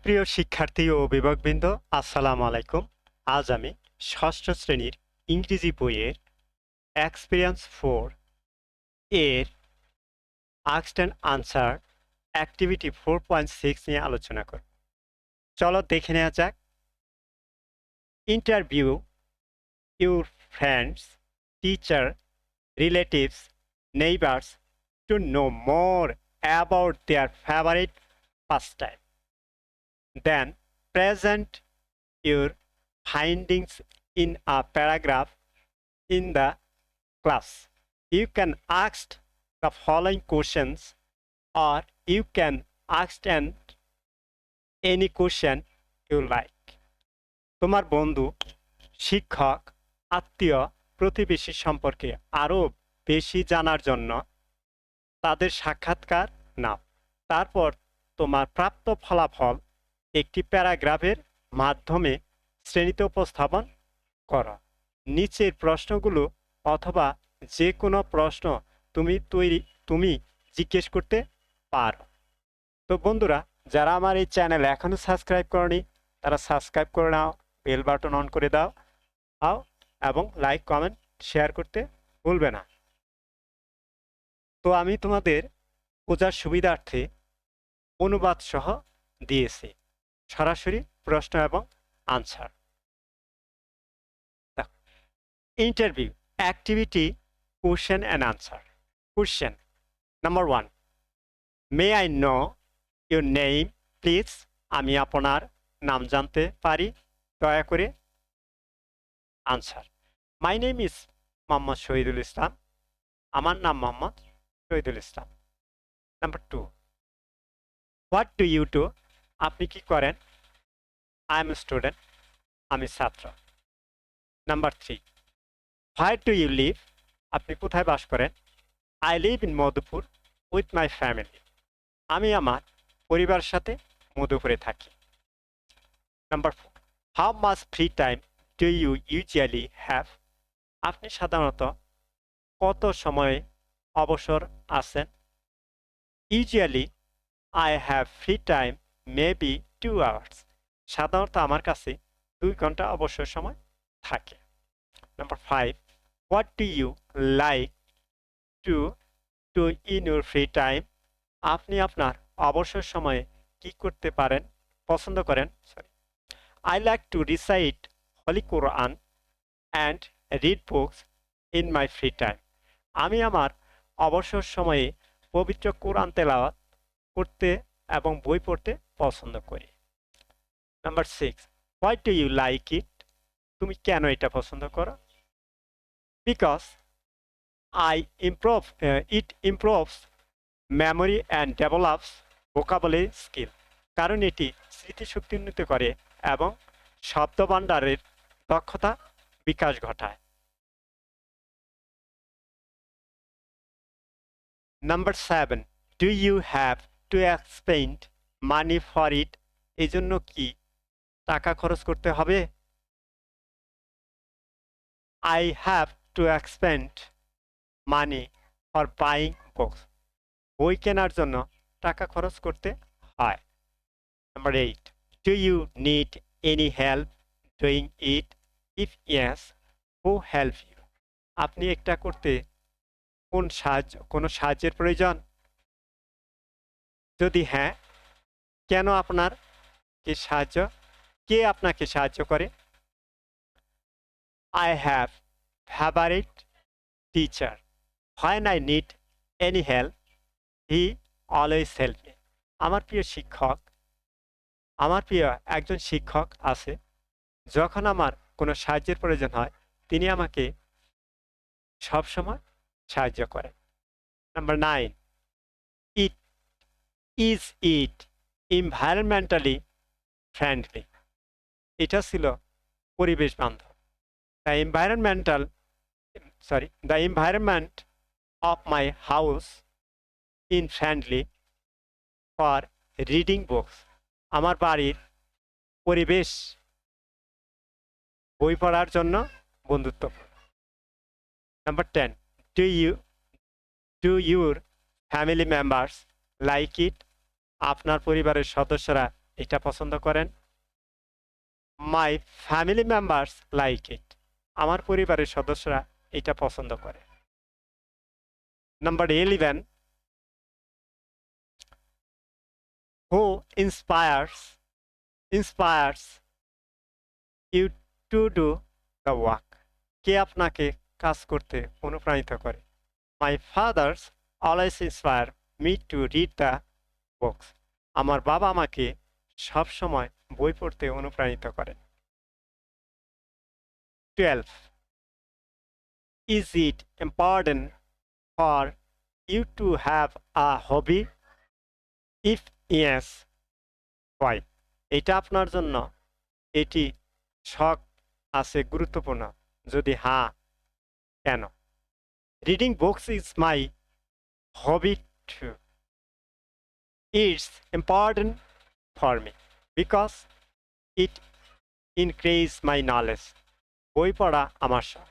প্রিয় শিক্ষার্থী ও অভিভাবকবৃন্দ, আসসালামু আলাইকুম। আজ আমি ষষ্ঠ শ্রেণীর ইংরেজি বইয়ের এক্সপিরিয়েন্স 4 এর আস্কড অ্যান্ড আনসার অ্যাক্টিভিটি 4.6 নিয়ে আলোচনা করব। চলো দেখে নেওয়া যাক। Interview your friends, teacher, relatives, neighbours to know more about their favourite pastime. Then present your findings in a paragraph in the class. You can ask the following questions, or you can ask any question you like. তোমার বন্ধু, শিক্ষক, আত্মীয়, প্রতিবেশী সম্পর্কে আরও বেশি জানার জন্য তাদের সাক্ষাৎকার নাও। তারপর তোমার প্রাপ্ত ফলাফল একটি প্যারাগ্রাফের মাধ্যমে শ্রেণীতে উপস্থাপন করো। নিচের প্রশ্নগুলো অথবা যে কোনো প্রশ্ন তুমি জিজ্ঞেস করতে পারো। তো বন্ধুরা, যারা আমার এই চ্যানেল এখনো সাবস্ক্রাইব করনি তারা সাবস্ক্রাইব করে নাও, বেল বাটন অন করে দাও এবং লাইক কমেন্ট শেয়ার করতে ভুলবে না। তো আমি তোমাদের বোঝার সুবিধার্থে অনুবাদ সহ দিয়েছি, সরাসরি প্রশ্ন এবং answer. Interview activity question and answer. Question number 1, may I know your name please? আমি আপনার নাম জানতে পারি দয়া করে? Answer, my name is Mohammad Shahidul Islam. আমার নাম Mohammad Shahidul Islam. Number 2, what do you do? আপনি কি করেন? I am student. আমি ছাত্র। Number 3, where do you live? আপনি কোথায় বাস করেন? I live in Madhupur with my family. আমি আমার পরিবারের সাথে মধুপুরে থাকি। Number 4, how much free time do you usually have? আপনি সাধারণত কত সময় অবসর আছেন? Usually I have free time maybe 2 hours। সাধারণত আমার কাছে 2 ঘন্টা অবসর সময় থাকে। Number 5, what do you like to do in your free time? আপনি আপনার অবসর সময়ে কি করতে পছন্দ করেন? I like to recite Holy Quran and read books in my free time. আমি আমার অবসর সময়ে পবিত্র কোরআন তেলাওয়াত করতে এবং বই পড়তে পছন্দ করি। Number 6, why do you like it? তুমি কেন এটা পছন্দ করো? Because it improves memory and develops vocabulary skill. কারণ এটি স্মৃতিশক্তি উন্নত করে এবং শব্দভাণ্ডারের দক্ষতা বিকাশ ঘটায়। Number 7, do you have to expend money for it? এই জন্য কি টাকা খরচ করতে হবে? I have to expend money for buying books. বই কেনার জন্য টাকা খরচ করতে হয়। Number 8, do you need any help doing it? If yes, who help you? আপনি এটা করতে কোনো সাহায্যের প্রয়োজন? যদি হ্যাঁ, কেন কে আপনাকে সাহায্য করে? I have favourite teacher, when I need any help he always help me. আমার প্রিয় একজন শিক্ষক আছে, যখন আমার কোনো সাহায্যের প্রয়োজন হয় তিনি আমাকে সবসময় সাহায্য করেন। Number 9, is it environmentally friendly? এটা ছিল পরিবেশ বান্ধব। The environment of my house in friendly for reading books? আমার বাড়ির পরিবেশ বই পড়ার জন্য বন্ধুত্বপূর্ণ। Number 10, do your family members like it? আপনার পরিবারের সদস্যরা এটা পছন্দ করেন। My family members like it, আমার পরিবারের সদস্যরা এটা পছন্দ করে। Number 11, who inspires you to do the work, কে আপনাকে কাজ করতে অনুপ্রাণিত করে। My father's always inspire me to read the books, আমার বাবা আমাকে সবসময় বই পড়তে অনুপ্রাণিত করেন। 12, is it important for you to have a hobby, if yes why, এটা আপনার জন্য এটি শখ আছে গুরুত্বপূর্ণ, যদি হ্যাঁ কেন। Reading books is my hobby two, it's important for me because it increase my knowledge, বই পড়া আমার শখ,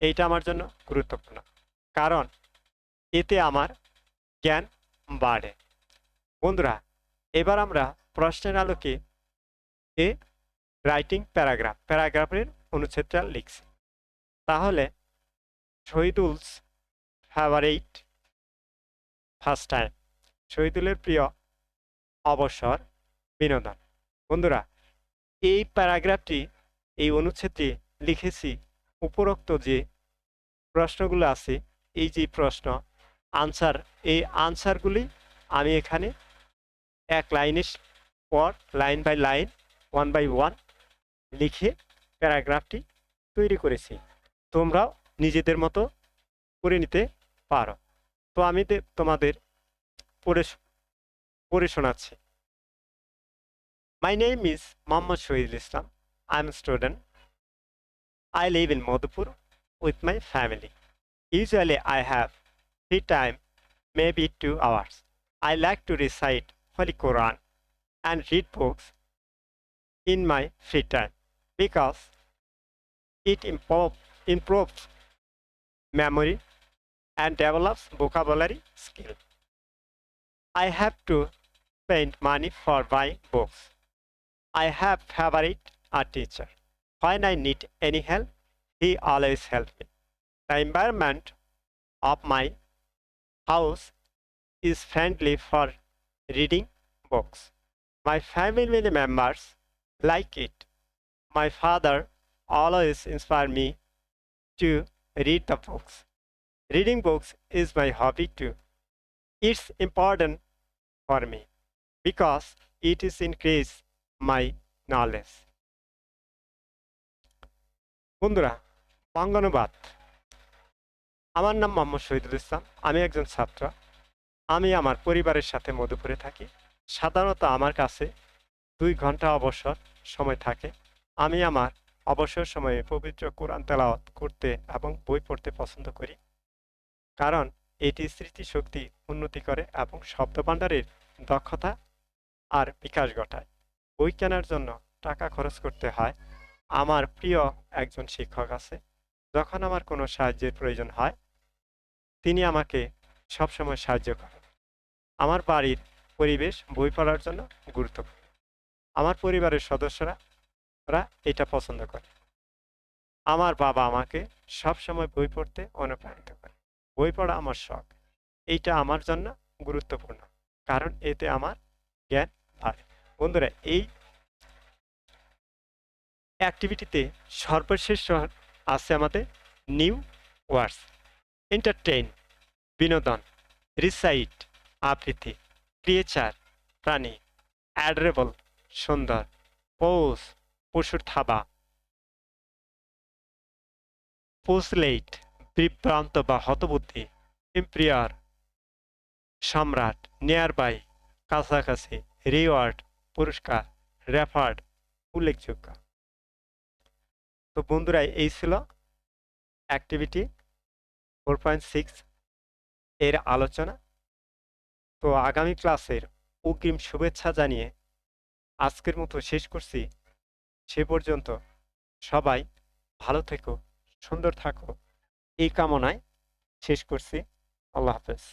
এইটা আমার জন্য গুরুত্বপূর্ণ কারণ এতে আমার জ্ঞান বাড়ে। বন্ধুরা, এবার আমরা প্রশ্নের আলোকে এ রাইটিং প্যারাগ্রাফের অনুচ্ছেদটা লিখছি। তাহলে শহীদুলস ফেভারিট ফার্স্ট টাইম, শহীদুলের প্রিয় অবসর বিনোদন। বন্ধুরা, এই প্যারাগ্রাফটি, এই অনুচ্ছেদটি লিখেছি উপরোক্ত যে প্রশ্নগুলো আছে, এই যে প্রশ্ন আনসার, এই আনসারগুলি আমি এখানে এক লাইনের পর লাইন বাই লাইন, 1 by 1 লিখে প্যারাগ্রাফটি তৈরি করেছি। তোমরাও নিজেদের মতো করে নিতে পারো। তো আমি তোমাদের পড়ে শোনাচ্ছি। মাই name is Mohammad Shahidul Islam, I am student, I live in Madhupur with my family. Usually I have free time, maybe 2 hours. I like to recite Holy Quran and read books in my free time because it improves memory and develops vocabulary skill. I have to spend money for buying books. I have favorite art teacher. When I need any help, he always helps me. The environment of my house is friendly for reading books. My family members like it. My father always inspires me to read the books. Reading books is my hobby too. It's important for me because it is increase my knowledge. বন্ধুরা, বঙ্গানুবাদ। আমার নাম মোহাম্মদ শহীদুল ইসলাম, আমি একজন ছাত্র। আমি আমার পরিবারের সাথে মধুপুরে থাকি। সাধারণত আমার কাছে 2 ঘন্টা অবসর সময় থাকে। আমি আমার অবসর সময়ে পবিত্র কোরআন তেলাওয়াত করতে এবং বই পড়তে পছন্দ করি কারণ এটি স্মৃতিশক্তি উন্নতি করে এবং শব্দভাণ্ডারের দক্ষতা আর বিকাশ ঘটায়। বই কেনার জন্য টাকা খরচ করতে হয়। আমার প্রিয় একজন শিক্ষক আছে, যখন আমার কোনো সাহায্যের প্রয়োজন হয় তিনি আমাকে সবসময় সাহায্য করেন। আমার বাড়ির পরিবেশ বই পড়ার জন্য গুরুত্বপূর্ণ। আমার পরিবারের সদস্যরা এটা পছন্দ করে। আমার বাবা আমাকে সবসময় বই পড়তে অনুপ্রাণিত করে। বই পড়া আমার শখ, এইটা আমার জন্য গুরুত্বপূর্ণ কারণ এতে আমার জ্ঞান বাড়ে। বন্ধুরা, এই অ্যাক্টিভিটিতে সর্বশেষ আছে আমাদের নিউ ওয়ার্ডস। এন্টারটেইন বিনোদন, রিসাইট আবৃত্তি, ক্রিয়েচার প্রাণী, অ্যাডরেবল সুন্দর, পোজ পশুর থাবা, পোসলেইট বিভ্রান্ত বা হতবুদ্ধি, এম্পিয়ার সম্রাট, নিয়ার বাই কাছাকাছি, রিওয়ার্ড পুরস্কার, রেফার্ড উল্লেখযোগ্য। তো বন্ধুরা, এই ছিল অ্যাক্টিভিটি 4.6 এর আলোচনা। তো আগামী ক্লাসের অগ্রিম শুভেচ্ছা জানিয়ে আজকের মতো শেষ করছি। সে পর্যন্ত সবাই ভালো থেকো, সুন্দর থাকো, এই কামনায় শেষ করছি। আল্লাহ হাফেজ।